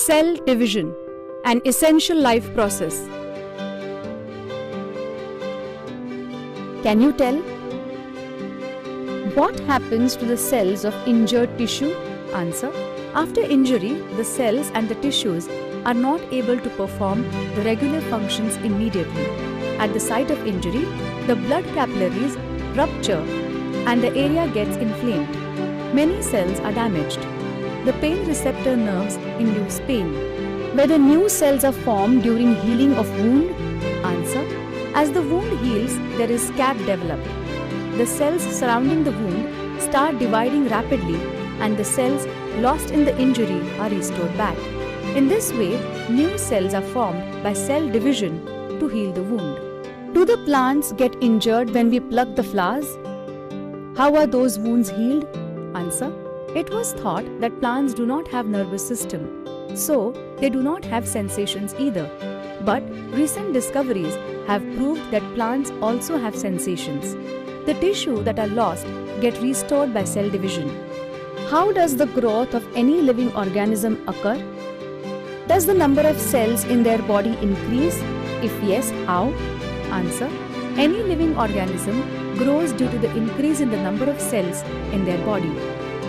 Cell division, an essential life process. Can you tell? What happens to the cells of injured tissue? Answer. After injury, the cells and the tissues are not able to perform the regular functions immediately. At the site of injury, the blood capillaries rupture and the area gets inflamed. Many cells are damaged. The pain receptor nerves induce pain. Whether new cells are formed during healing of wound? Answer. As the wound heals, there is scab developed. The cells surrounding the wound start dividing rapidly and the cells lost in the injury are restored back. In this way, new cells are formed by cell division to heal the wound. Do the plants get injured when we pluck the flowers? How are those wounds healed? Answer. It was thought that plants do not have nervous system, so they do not have sensations either. But recent discoveries have proved that plants also have sensations. The tissue that are lost get restored by cell division. How does the growth of any living organism occur? Does the number of cells in their body increase? If yes, how? Answer. Any living organism grows due to the increase in the number of cells in their body.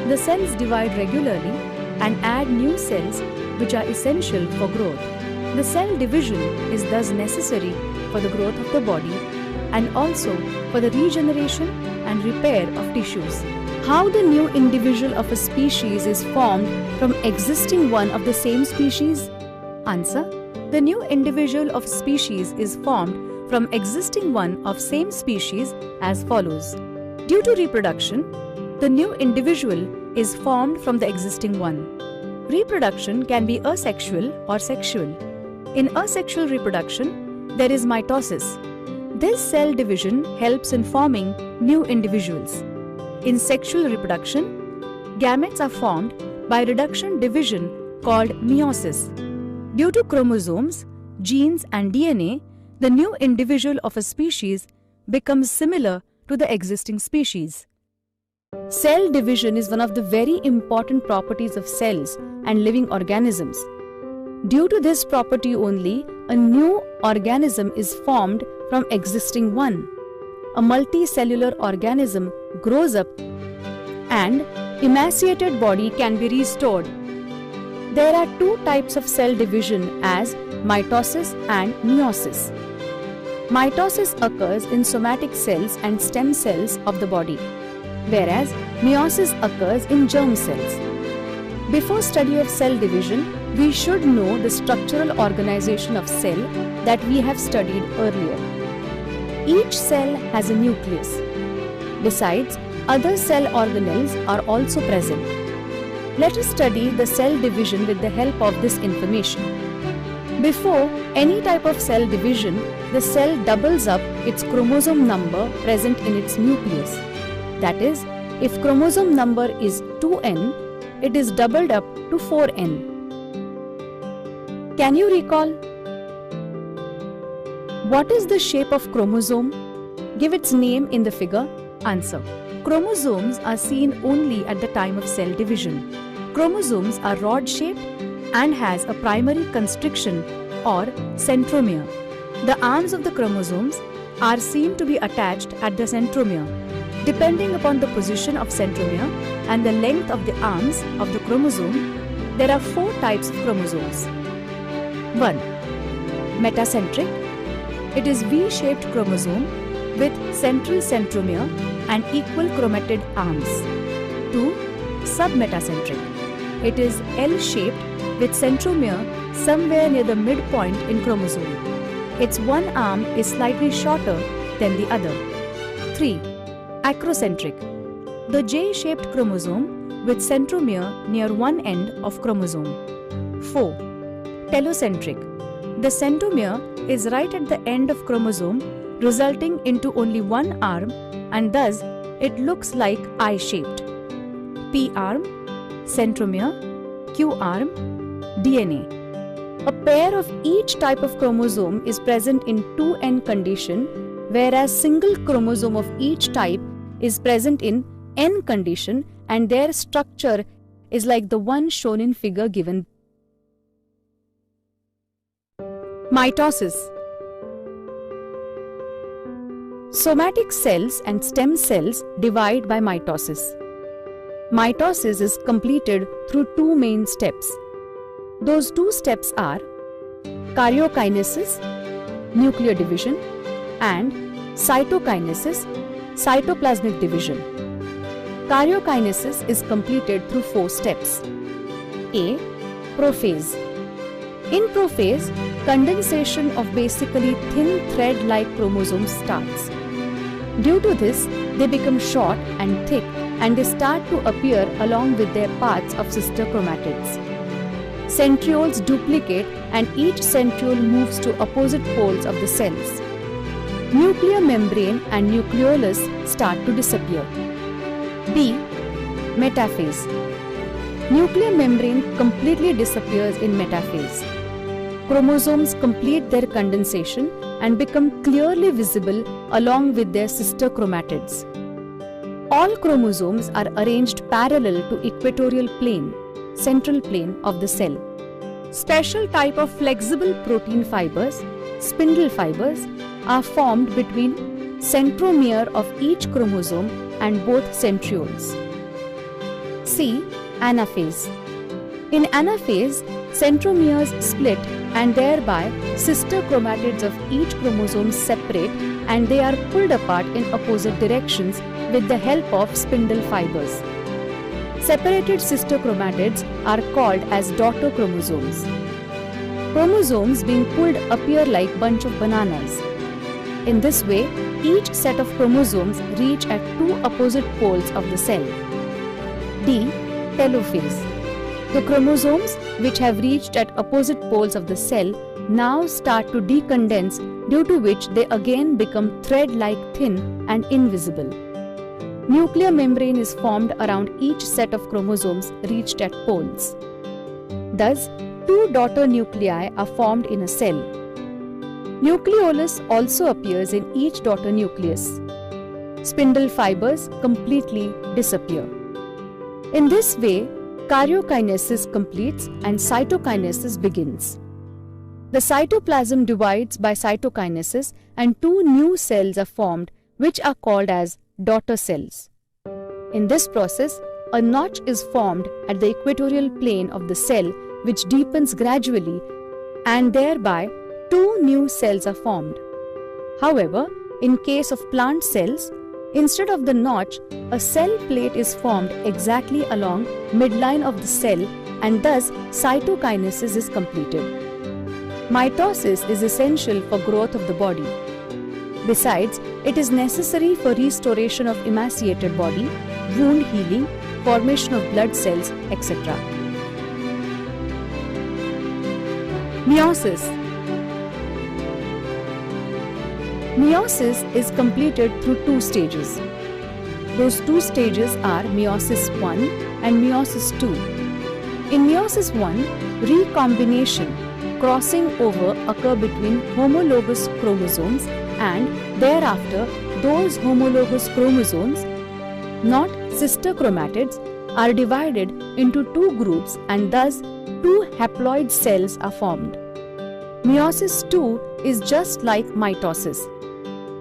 The cells divide regularly and add new cells which are essential for growth. The cell division is thus necessary for the growth of the body and also for the regeneration and repair of tissues. How the new individual of a species is formed from existing one of the same species? Answer. The new individual of species is formed from existing one of same species as follows. Due to reproduction, the new individual is formed from the existing one. Reproduction can be asexual or sexual. In asexual reproduction, there is mitosis. This cell division helps in forming new individuals. In sexual reproduction, gametes are formed by reduction division called meiosis. Due to chromosomes, genes and DNA, the new individual of a species becomes similar to the existing species. Cell division is one of the very important properties of cells and living organisms. Due to this property only, a new organism is formed from existing one. A multicellular organism grows up and emaciated body can be restored. There are two types of cell division as mitosis and meiosis. Mitosis occurs in somatic cells and stem cells of the body, whereas meiosis occurs in germ cells. Before study of cell division, we should know the structural organization of cell that we have studied earlier. Each cell has a nucleus. Besides, other cell organelles are also present. Let us study the cell division with the help of this information. Before any type of cell division, the cell doubles up its chromosome number present in its nucleus. That is, if chromosome number is 2n, it is doubled up to 4n. Can you recall? What is the shape of chromosome? Give its name in the figure. Answer. Chromosomes are seen only at the time of cell division. Chromosomes are rod-shaped and has a primary constriction or centromere. The arms of the chromosomes are seen to be attached at the centromere. Depending upon the position of centromere and the length of the arms of the chromosome, there are four types of chromosomes. 1. Metacentric. It is V-shaped chromosome with central centromere and equal chromatid arms. 2. Submetacentric. It is L-shaped with centromere somewhere near the midpoint in chromosome. Its one arm is slightly shorter than the other. 3. Acrocentric. The J-shaped chromosome with centromere near one end of chromosome. 4. Telocentric. The centromere is right at the end of chromosome, resulting into only one arm, and thus it looks like I-shaped. P-arm, centromere, Q-arm, DNA. A pair of each type of chromosome is present in 2n condition, whereas single chromosome of each type is present in n condition, and their structure is like the one shown in figure given. Mitosis. Somatic cells and stem cells divide by mitosis. Mitosis is completed through two main steps. Those two steps are karyokinesis, nuclear division, and cytokinesis, cytoplasmic division. Karyokinesis is completed through four steps. A. Prophase. In prophase, condensation of basically thin thread-like chromosomes starts. Due to this, they become short and thick and they start to appear along with their paths of sister chromatids. Centrioles duplicate and each centriole moves to opposite poles of the cells. Nuclear membrane and nucleolus start to disappear. B. Metaphase. Nuclear membrane completely disappears in metaphase. Chromosomes complete their condensation and become clearly visible along with their sister chromatids. All chromosomes are arranged parallel to equatorial plane, central plane of the cell. Special type of flexible protein fibers, spindle fibers, are formed between centromere of each chromosome and both centrioles. C. Anaphase. In anaphase, centromeres split and thereby sister chromatids of each chromosome separate and they are pulled apart in opposite directions with the help of spindle fibers. Separated sister chromatids are called as daughter chromosomes. Chromosomes being pulled appear like bunch of bananas. In this way, each set of chromosomes reach at two opposite poles of the cell. D. Telophase. The chromosomes which have reached at opposite poles of the cell now start to decondense, due to which they again become thread-like thin and invisible. Nuclear membrane is formed around each set of chromosomes reached at poles. Thus, two daughter nuclei are formed in a cell. Nucleolus also appears in each daughter nucleus. Spindle fibers completely disappear. In this way, karyokinesis completes and cytokinesis begins. The cytoplasm divides by cytokinesis and two new cells are formed which are called as daughter cells. In this process, a notch is formed at the equatorial plane of the cell which deepens gradually and thereby two new cells are formed. However, in case of plant cells, instead of the notch, a cell plate is formed exactly along midline of the cell and thus cytokinesis is completed. Mitosis is essential for growth of the body. Besides, it is necessary for restoration of emaciated body, wound healing, formation of blood cells, etc. Meiosis. Meiosis is completed through two stages. Those two stages are meiosis I and meiosis II. In meiosis I, recombination, crossing over occur between homologous chromosomes and thereafter those homologous chromosomes, not sister chromatids, are divided into two groups and thus two haploid cells are formed. Meiosis II is just like mitosis.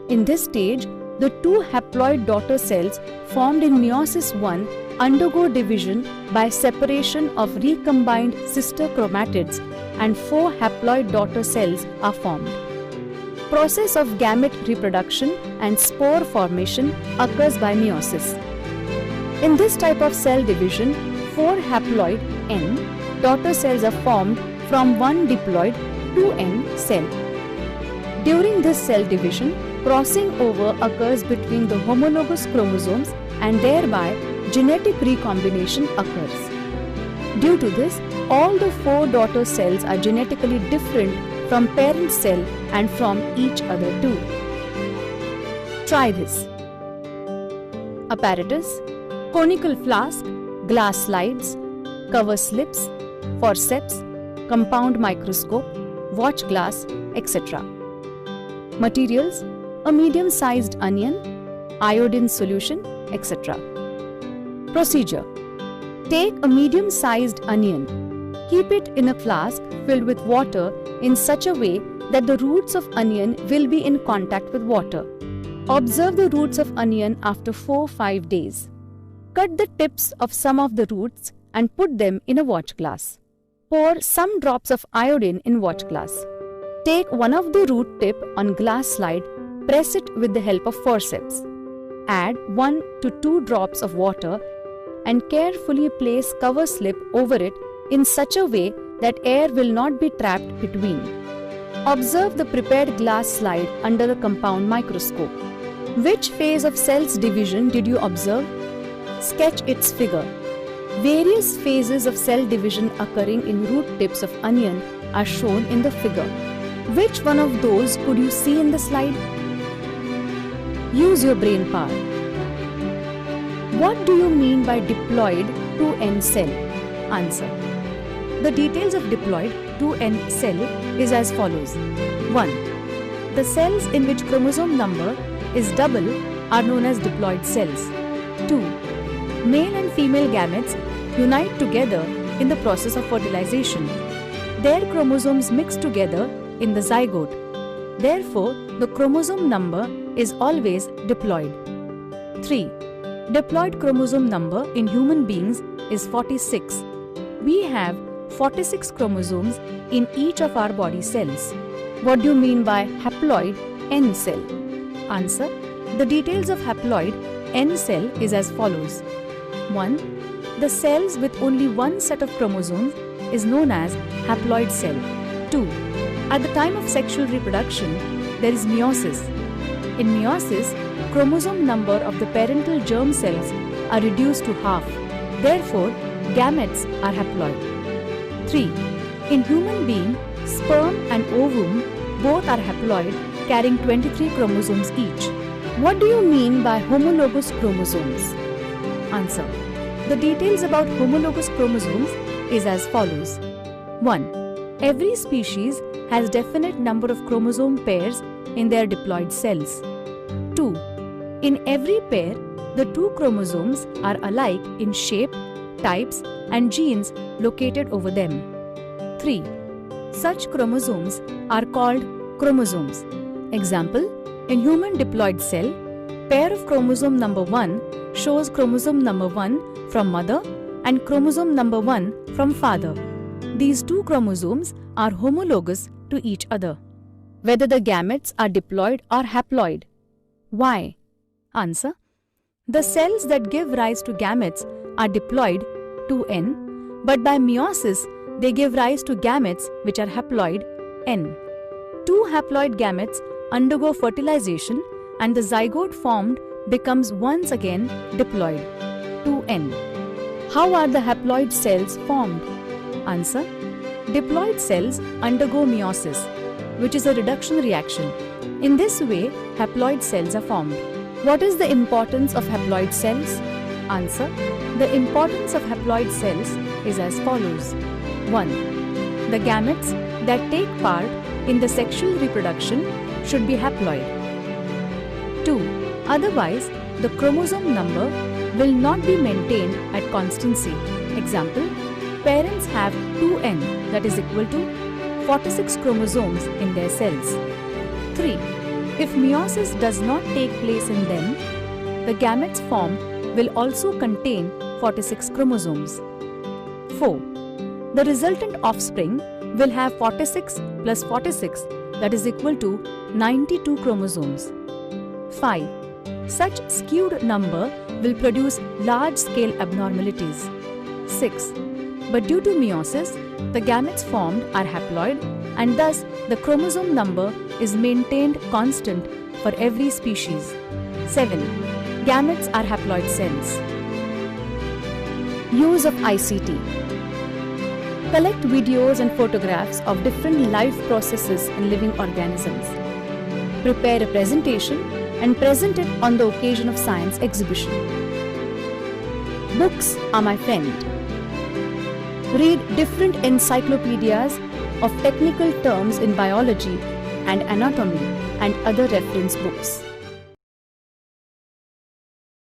In this stage, the two haploid daughter cells formed in meiosis I undergo division by separation of recombined sister chromatids and four haploid daughter cells are formed. Process of gamete reproduction and spore formation occurs by meiosis. In this type of cell division, four haploid N daughter cells are formed from one diploid 2N cell. During this cell division, crossing over occurs between the homologous chromosomes and thereby genetic recombination occurs. Due to this, all the four daughter cells are genetically different from parent cell and from each other too. Try this. Apparatus: conical flask, glass slides, cover slips, forceps, compound microscope, watch glass, etc. Materials: a medium-sized onion, iodine solution, etc. Procedure: take a medium-sized onion. Keep it in a flask filled with water in such a way that the roots of onion will be in contact with water. Observe the roots of onion after 4-5 days. Cut the tips of some of the roots and put them in a watch glass. Pour some drops of iodine in watch glass. Take one of the root tip on glass slide, press it with the help of forceps. Add 1 to 2 drops of water and carefully place cover slip over it in such a way that air will not be trapped between. Observe the prepared glass slide under the compound microscope. Which phase of cell's division did you observe? Sketch its figure. Various phases of cell division occurring in root tips of onion are shown in the figure. Which one of those could you see in the slide? Use your brain power. What do you mean by diploid 2N cell? Answer. The details of diploid 2N cell is as follows. 1. The cells in which chromosome number is double are known as diploid cells. 2. Male and female gametes unite together in the process of fertilization. Their chromosomes mix together in the zygote. Therefore, the chromosome number is always diploid. 3. Diploid chromosome number in human beings is 46. We have 46 chromosomes in each of our body cells. What do you mean by haploid N cell? Answer. The details of haploid N cell is as follows. 1. The cells with only one set of chromosomes is known as haploid cell. 2. At the time of sexual reproduction, there is meiosis. In meiosis, chromosome number of the parental germ cells are reduced to half. Therefore, gametes are haploid. 3. In human being, sperm and ovum both are haploid, carrying 23 chromosomes each. What do you mean by homologous chromosomes? Answer. The details about homologous chromosomes is as follows. 1. Every species has definite number of chromosome pairs in their diploid cells. 2. In every pair, the two chromosomes are alike in shape, types, and genes located over them. 3. Such chromosomes are called chromosomes. Example, in human diploid cell, pair of chromosome number 1 shows chromosome number 1 from mother and chromosome number 1 from father. These two chromosomes are homologous to each other. Whether the gametes are diploid or haploid. Why? Answer. The cells that give rise to gametes are diploid 2N, but by meiosis they give rise to gametes which are haploid N. Two haploid gametes undergo fertilization and the zygote formed becomes once again diploid 2N. How are the haploid cells formed? Answer. Diploid cells undergo meiosis, which is a reduction reaction. In this way, haploid cells are formed. What is the importance of haploid cells? Answer. The importance of haploid cells is as follows. 1. The gametes that take part in the sexual reproduction should be haploid. 2. Otherwise, the chromosome number will not be maintained at constancy. Example, parents have 2N, that is equal to 46 chromosomes in their cells. 3. If meiosis does not take place in them, the gametes formed will also contain 46 chromosomes. 4. The resultant offspring will have 46 plus 46, that is equal to 92 chromosomes. 5. Such skewed number will produce large-scale abnormalities. 6. But due to meiosis, the gametes formed are haploid and thus the chromosome number is maintained constant for every species. 7. Gametes are haploid cells. Use of ICT. Collect videos and photographs of different life processes in living organisms. Prepare a presentation and present it on the occasion of science exhibition. Books are my friend. Read different encyclopedias of technical terms in biology and anatomy and other reference books.